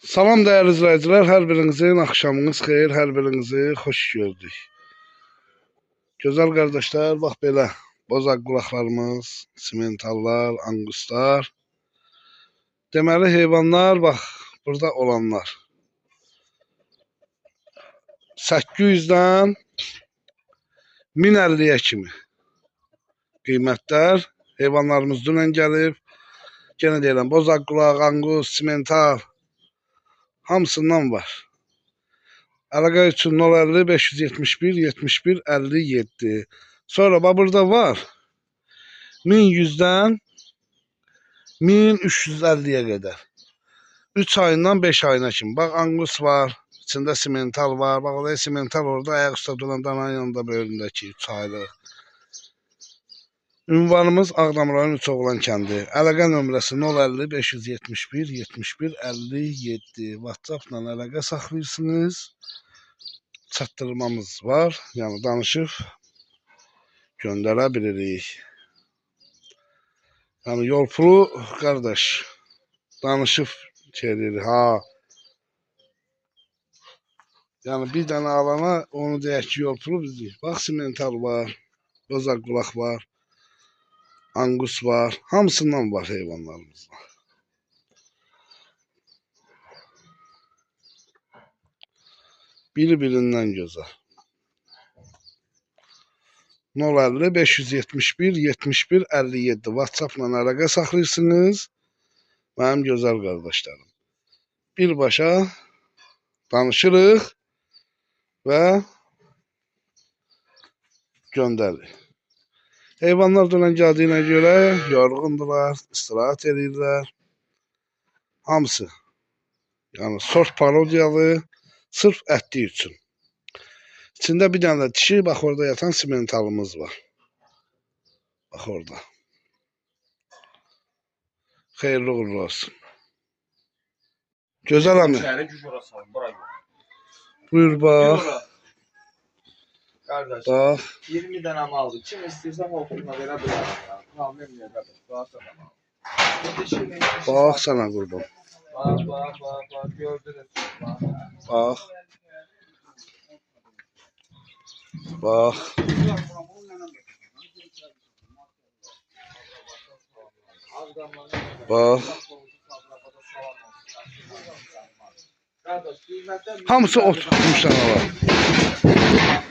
Salam değerli izleyiciler, hər birinizin axşamınız xeyir, hər birinizi xoş gördük. Gözəl qardaşlar, bax belə bozaq qulaqlarımız, simentallar, anguslar. Deməli heyvanlar, bax burada olanlar. 800-dən 1050-yə kimi qiymətlər. Heyvanlarımız dünən gəlib. Yenə deyirəm, bozaq qulaq, angus, simental hamısından var. Əlaqə üçün 050 571 71 57. Sonra burada var 1100-dən 1350-yə qədər. 3 ayından 5 ayına kimi. Bax angus var, içində simental var. Bax oraya simental orada ayaq üstə duran dananın yanında böyründəki 3 aylıq. Ünvanımız Ağdam rayon Üçoğlan kəndi. Əlaqə nömrəsi 050 571 71 57. WhatsApp ilə əlaqə saxlayırsınız. Çatdırmamız var. Yəni danışıb göndərə bilirik. Yəni yol pulu qardaş danışıb çevirir ha. Yəni bir dənə alana onu deyək ki, yol pulu bizdir. Bax simental var, bozaq qulaq var, angus var, hamısından var heyvanlarımızda. Biri-birindən gözəl. 050 571 71 57 WhatsApp ilə əlaqə saxlayırsınız. Mənim gözəl qardaşlarım. Birbaşa danışırıq və göndəririk. Heyvanlar dönən gəldiyinə görə yorğundular, istirahət edirlər. Hamısı. Yəni sort parodiyalı, sırf ətli üçün. İçində bir dənə də dişi, bax orada yatan simentalımız var. Bax orada. Xeyirli uğurlu olsun. Gözəl əmi. Buyur bax. Kardeş, Bax. 20 dənə aldı. Kim istəyirsə oxuna verə bilərəm. Problem yox, qardaş. Bax sənə. Bax sənə qurban. Bax, gördünüz. Bax. Bax. Bax. Hamısı ot tutmuş sənə var.